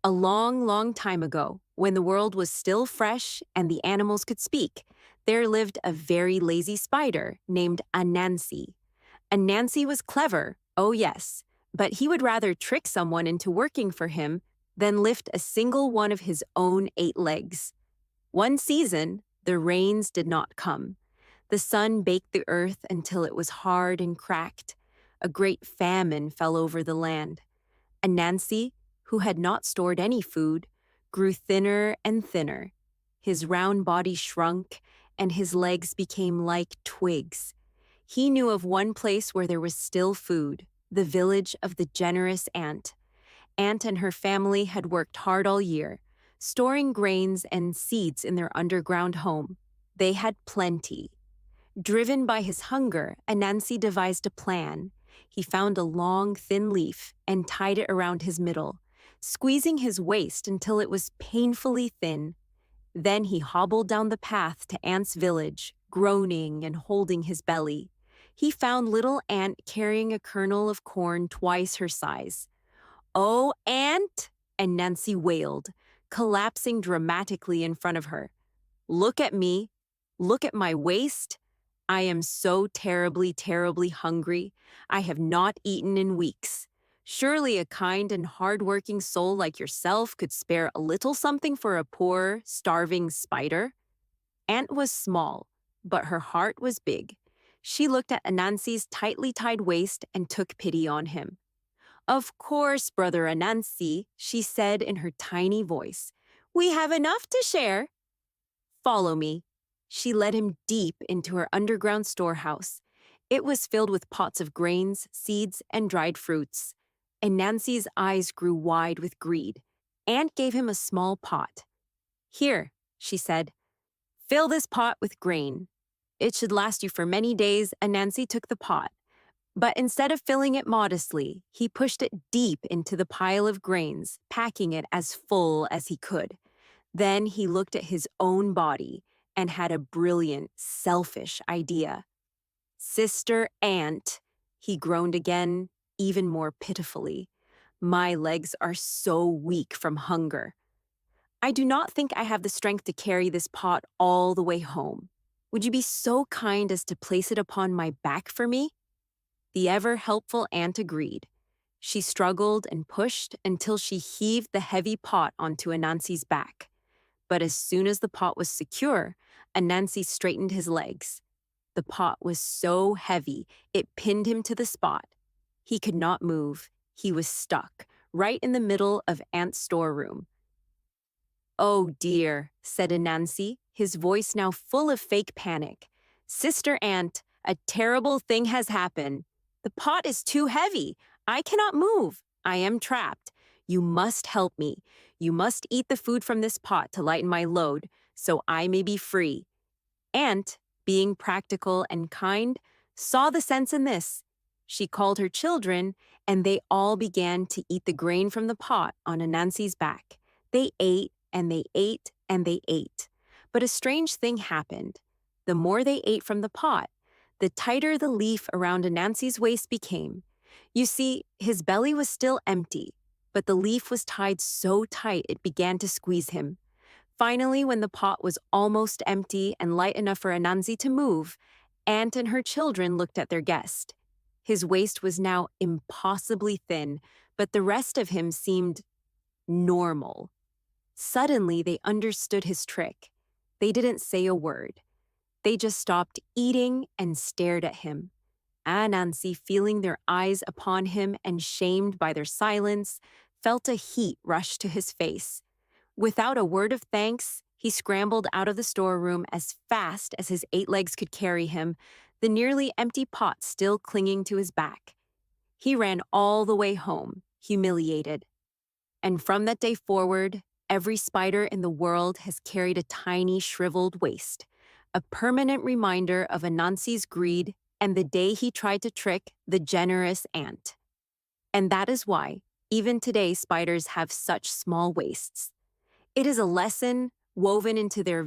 A long, long time ago, when the world was still fresh and the animals could speak, there lived a very lazy spider named Anansi. Anansi was clever, oh yes, but he would rather trick someone into working for him than lift a single one of his own 8 legs. One season, the rains did not come. The sun baked the earth until it was hard and cracked. A great famine fell over the land. Anansi, who had not stored any food, grew thinner and thinner. His round body shrunk, and his legs became like twigs. He knew of one place where there was still food, the village of the generous ant. Ant and her family had worked hard all year, storing grains and seeds in their underground home. They had plenty. Driven by his hunger, Anansi devised a plan. He found a long, thin leaf and tied it around his middle, squeezing his waist until it was painfully thin. Then he hobbled down the path to Ant's village, groaning and holding his belly. He found little Ant carrying a kernel of corn twice her size. "Oh, Ant!" Anansi wailed, collapsing dramatically in front of her. "Look at me. Look at my waist. I am so terribly, terribly hungry. I have not eaten in weeks. Surely a kind and hard-working soul like yourself could spare a little something for a poor, starving spider." Ant was small, but her heart was big. She looked at Anansi's tightly tied waist and took pity on him. "Of course, Brother Anansi," she said in her tiny voice. "We have enough to share. Follow me." She led him deep into her underground storehouse. It was filled with pots of grains, seeds, and dried fruits. Anansi's eyes grew wide with greed. Ant gave him a small pot. "Here," she said, "fill this pot with grain. It should last you for many days." Anansi took the pot. But instead of filling it modestly, he pushed it deep into the pile of grains, packing it as full as he could. Then he looked at his own body and had a brilliant, selfish idea. "Sister Ant," he groaned again, even more pitifully. "My legs are so weak from hunger. I do not think I have the strength to carry this pot all the way home. Would you be so kind as to place it upon my back for me?" The ever-helpful Ant agreed. She struggled and pushed until she heaved the heavy pot onto Anansi's back. But as soon as the pot was secure, Anansi straightened his legs. The pot was so heavy, it pinned him to the spot. He could not move. He was stuck, right in the middle of Ant's storeroom. "Oh dear," said Anansi, his voice now full of fake panic. "Sister Ant, a terrible thing has happened. The pot is too heavy. I cannot move. I am trapped. You must help me. You must eat the food from this pot to lighten my load, so I may be free." Ant, being practical and kind, saw the sense in this. She called her children, and they all began to eat the grain from the pot on Anansi's back. They ate, and they ate, and they ate. But a strange thing happened. The more they ate from the pot, the tighter the leaf around Anansi's waist became. You see, his belly was still empty, but the leaf was tied so tight it began to squeeze him. Finally, when the pot was almost empty and light enough for Anansi to move, Ant and her children looked at their guest. His waist was now impossibly thin, but the rest of him seemed normal. Suddenly, they understood his trick. They didn't say a word. They just stopped eating and stared at him. Anansi, feeling their eyes upon him and shamed by their silence, felt a heat rush to his face. Without a word of thanks, he scrambled out of the storeroom as fast as his 8 legs could carry him, the nearly empty pot still clinging to his back. He ran all the way home, humiliated. And from that day forward, every spider in the world has carried a tiny, shriveled waist, a permanent reminder of Anansi's greed and the day he tried to trick the generous ant. And that is why, even today, spiders have such small waists. It is a lesson woven into their